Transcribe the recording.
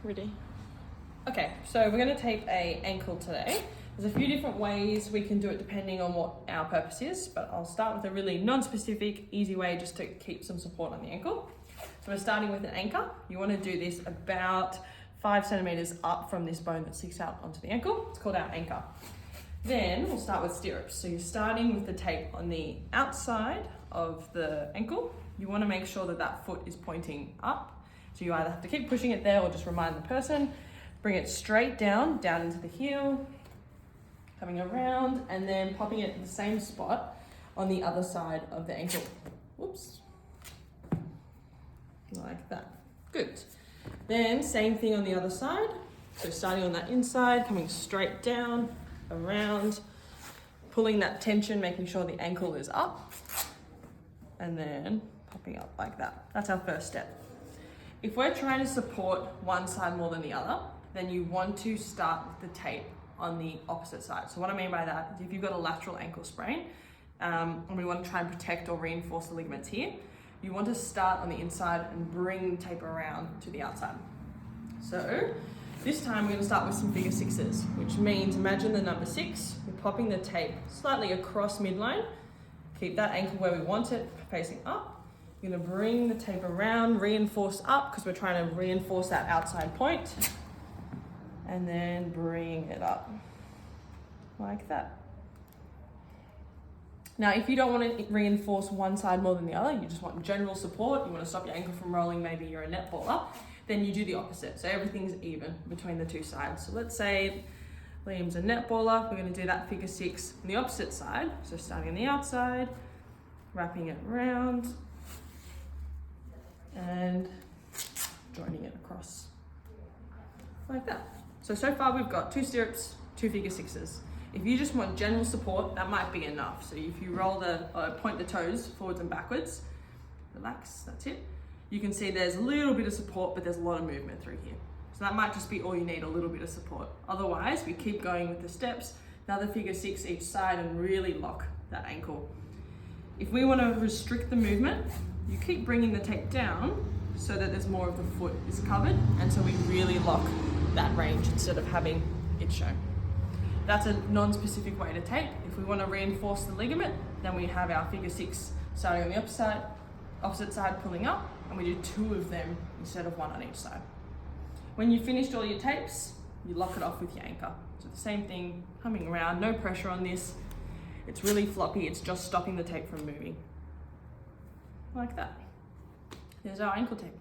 Ready? Okay, so we're going to tape a ankle today. There's a few different ways we can do it depending on what our purpose is, but I'll start with a really non-specific, easy way just to keep some support on the ankle. So we're starting with an anchor. You want to do this about 5 centimeters up from this bone that sticks out onto the ankle. It's called our anchor. Then we'll start with stirrups. So you're starting with the tape on the outside of the ankle. You want to make sure that that foot is pointing up. So you either have to keep pushing it there or just remind the person. Bring it straight down into the heel, coming around, and then popping it in the same spot on the other side of the ankle. Whoops. Like that. Good. Then same thing on the other side. So starting on that inside, coming straight down, around, pulling that tension, making sure the ankle is up, and then popping up like that. That's our first step. If we're trying to support one side more than the other, then you want to start with the tape on the opposite side. So what I mean by that is if you've got a lateral ankle sprain, and we want to try and protect or reinforce the ligaments here, you want to start on the inside and bring tape around to the outside. So this time we're going to start with some figure sixes, which means imagine the number 6, you're popping the tape slightly across midline, keep that ankle where we want it, facing up. You're going to bring the tape around, reinforce up, because we're trying to reinforce that outside point, and then bring it up like that. Now, if you don't want to reinforce one side more than the other, you just want general support, you want to stop your ankle from rolling, maybe you're a netballer, then you do the opposite. So everything's even between the two sides. So let's say Liam's a netballer, we're going to do that figure 6 on the opposite side. So starting on the outside, wrapping it around, and joining it across like that. So far we've got 2 stirrups, 2 figure 6s. If you just want general support, that might be enough. So if you point the toes forwards and backwards, relax, that's it. You can see there's a little bit of support, but there's a lot of movement through here. So that might just be all you need, a little bit of support. Otherwise, we keep going with the steps, another figure 6 each side, and really lock that ankle. If we want to restrict the movement, you keep bringing the tape down so that there's more of the foot is covered, and so we really lock that range instead of having it shown. That's a non-specific way to tape. If we want to reinforce the ligament, then we have our figure 6 starting on the opposite side pulling up, and we do 2 of them instead of 1 on each side. When you've finished all your tapes, you lock it off with your anchor. So the same thing, coming around, no pressure on this. It's really floppy, it's just stopping the tape from moving. Like that. There's our ankle tape.